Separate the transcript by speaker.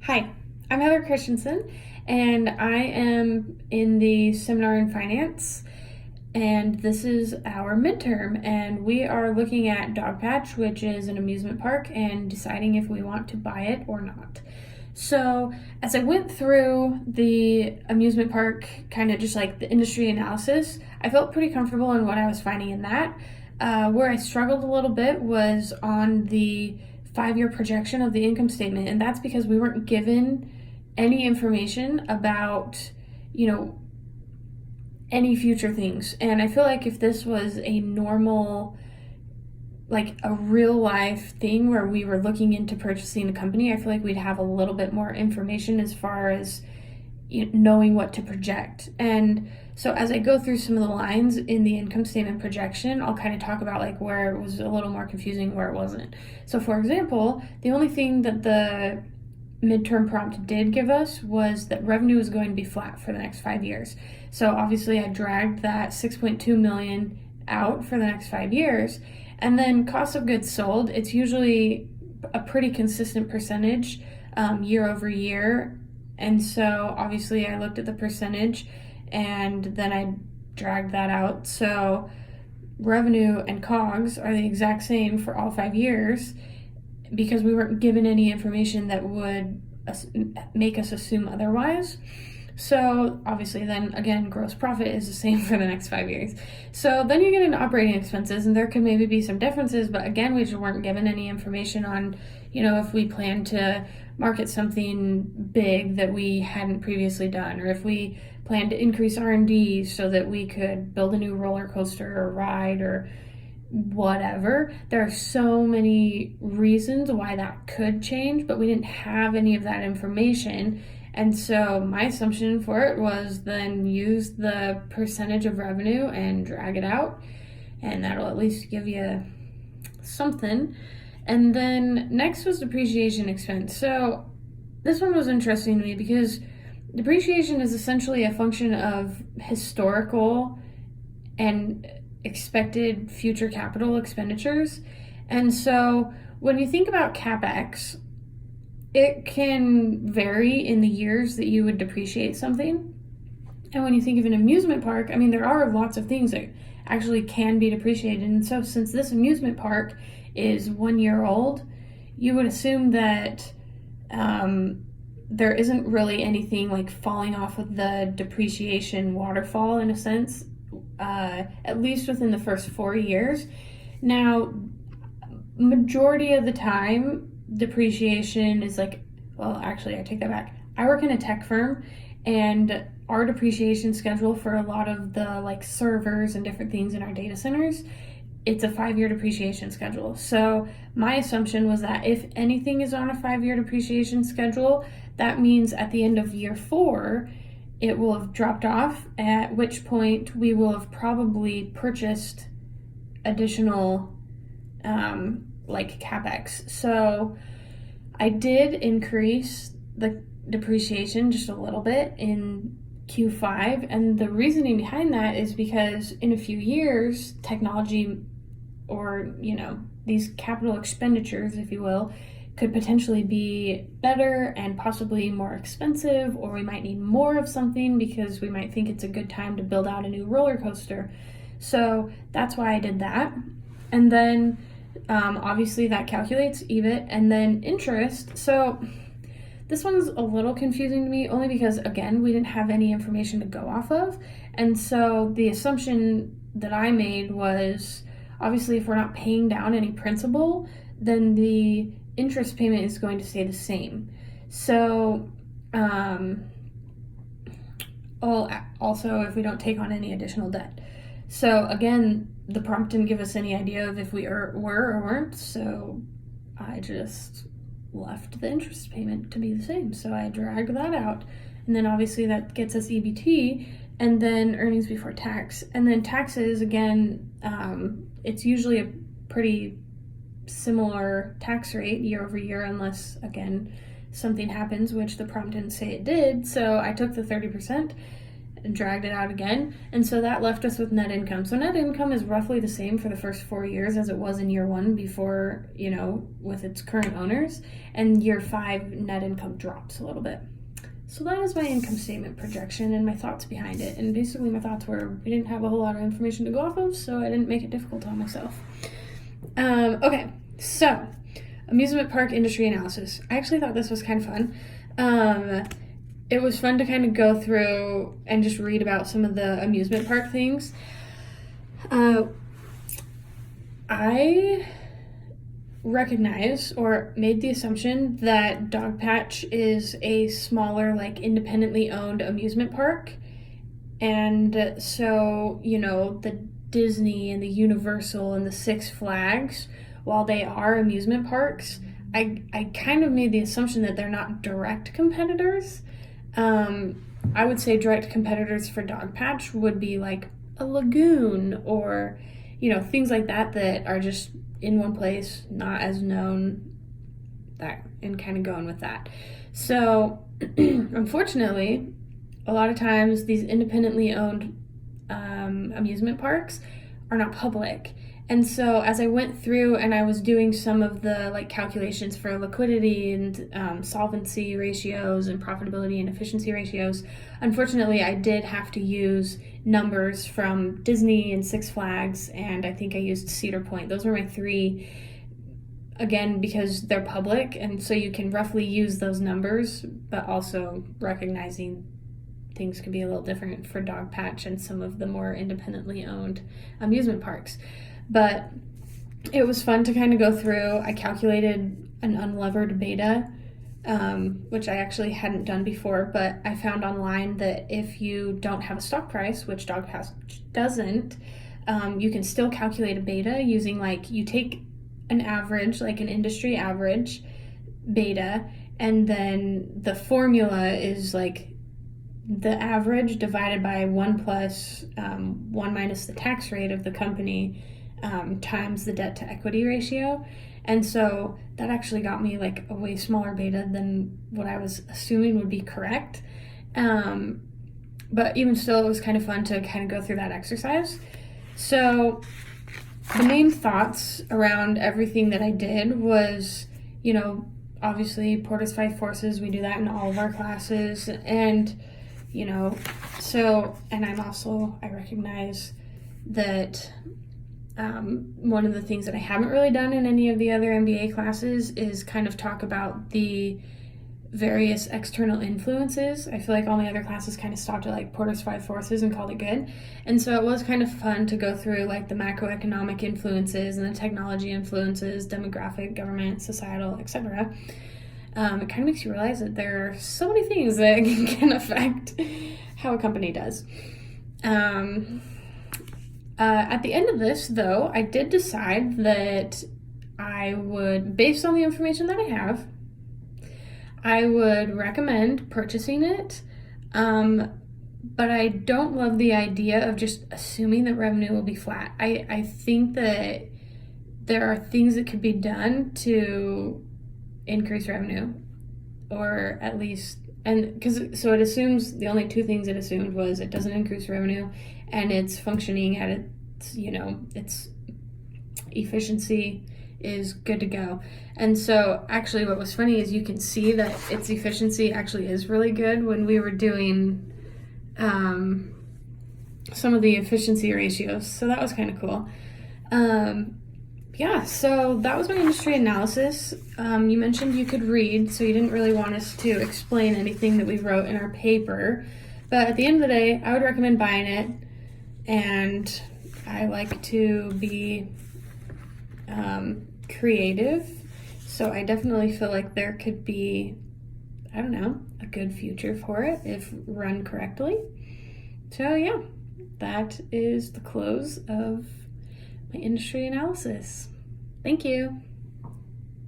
Speaker 1: Hi, I'm Heather Christensen, and I am in the seminar in finance, and this is our midterm, and we are looking at Dogpatch, which is an amusement park, and deciding if we want to buy it or not. So as I went through the amusement park, kind of just like the industry analysis, I felt pretty comfortable in what I was finding in that. Where I struggled a little bit was on the 5-year projection of the income statement, and that's because we weren't given any information about, any future things. And I feel like if this was a normal, like a real life thing where we were looking into purchasing a company, I feel like we'd have a little bit more information as far as knowing what to project. And so as I go through some of the lines in the income statement projection, I'll kind of talk about like where it was a little more confusing, where it wasn't. So for example, the only thing that the midterm prompt did give us was that revenue is going to be flat for the next 5 years. So obviously I dragged that 6.2 million out for the next 5 years. And then cost of goods sold, it's usually a pretty consistent percentage year over year. And so obviously I looked at the percentage and then I dragged that out. So revenue and COGS are the exact same for all 5 years because we weren't given any information that would make us assume otherwise. So obviously then again, gross profit is the same for the next 5 years. So then you get into operating expenses and there could maybe be some differences, but again, we just weren't given any information on, if we plan to market something big that we hadn't previously done, or if we plan to increase R&D so that we could build a new roller coaster or ride or whatever. There are so many reasons why that could change, but we didn't have any of that information. And so my assumption for it was then use the percentage of revenue and drag it out, and that'll at least give you something. And then next was depreciation expense. So this one was interesting to me because depreciation is essentially a function of historical and expected future capital expenditures. And so when you think about CapEx, it can vary in the years that you would depreciate something. And when you think of an amusement park, there are lots of things that actually can be depreciated. And so since this amusement park is 1 year old, you would assume that there isn't really anything like falling off of the depreciation waterfall in a sense, at least within the first 4 years. Now, majority of the time, depreciation is I take that back. I work in a tech firm, and our depreciation schedule for a lot of the servers and different things in our data centers, it's a 5-year depreciation schedule. So my assumption was that if anything is on a 5-year depreciation schedule, that means at the end of year 4, it will have dropped off, at which point we will have probably purchased additional CapEx. So I did increase the depreciation just a little bit in Q5, and the reasoning behind that is because in a few years, technology or these capital expenditures, if you will, could potentially be better and possibly more expensive, or we might need more of something because we might think it's a good time to build out a new roller coaster. So that's why I did that. And then obviously that calculates EBIT and then interest. So this one's a little confusing to me only because, again, we didn't have any information to go off of. And so the assumption that I made was, obviously, if we're not paying down any principal, then the interest payment is going to stay the same. So also if we don't take on any additional debt. So again, the prompt didn't give us any idea of if we were or weren't, so I just left the interest payment to be the same. So I dragged that out, and then obviously that gets us EBT, and then earnings before tax. And then taxes, again, it's usually a pretty similar tax rate year over year, unless, again, something happens, which the prompt didn't say it did. So I took the 30%, and dragged it out again. And so that left us with net income. So net income is roughly the same for the first 4 years as it was in year 1 before, with its current owners. And year 5, net income drops a little bit. So that is my income statement projection and my thoughts behind it. And basically my thoughts were, we didn't have a whole lot of information to go off of, so I didn't make it difficult on myself. Okay, so amusement park industry analysis. I actually thought this was kind of fun. It was fun to kind of go through and just read about some of the amusement park things. I recognize or made the assumption that Dogpatch is a smaller, like independently owned amusement park. And so, the Disney and the Universal and the Six Flags, while they are amusement parks, I kind of made the assumption that they're not direct competitors. I would say direct competitors for Dogpatch would be like a lagoon or, things like that are just in one place, not as known, and kind of going with that. So, unfortunately, a lot of times these independently owned amusement parks are not public. And so as I went through and I was doing some of the calculations for liquidity and solvency ratios and profitability and efficiency ratios, unfortunately I did have to use numbers from Disney and Six Flags, and I think I used Cedar Point. Those were my 3, again, because they're public, and so you can roughly use those numbers, but also recognizing things can be a little different for Dogpatch and some of the more independently owned amusement parks. But it was fun to kind of go through. I calculated an unlevered beta, which I actually hadn't done before, but I found online that if you don't have a stock price, which Dogpatch doesn't, you can still calculate a beta using you take an average, like an industry average beta, and then the formula is the average divided by 1 plus 1 minus the tax rate of the company times the debt to equity ratio. And so that actually got me a way smaller beta than what I was assuming would be correct. But even still, it was kind of fun to kind of go through that exercise. So the main thoughts around everything that I did was, obviously Porter's 5 forces, we do that in all of our classes. And and I recognize that one of the things that I haven't really done in any of the other MBA classes is kind of talk about the various external influences. I feel like all my other classes kind of stopped at Porter's 5 forces and called it good. And so it was kind of fun to go through the macroeconomic influences and the technology influences, demographic, government, societal, etc. It kind of makes you realize that there are so many things that can affect how a company does. At the end of this, though, I did decide that I would, based on the information that I have, I would recommend purchasing it, but I don't love the idea of just assuming that revenue will be flat. I think that there are things that could be done to increase revenue, or at least, so it assumes, the only 2 things it assumed was it doesn't increase revenue and it's functioning at its efficiency is good to go. And so actually what was funny is you can see that its efficiency actually is really good when we were doing some of the efficiency ratios. So that was kind of cool. So that was my industry analysis. You mentioned you could read, so you didn't really want us to explain anything that we wrote in our paper. But at the end of the day, I would recommend buying it. And I like to be creative. So I definitely feel like there could be, a good future for it if run correctly. So yeah, that is the close of my industry analysis. Thank you.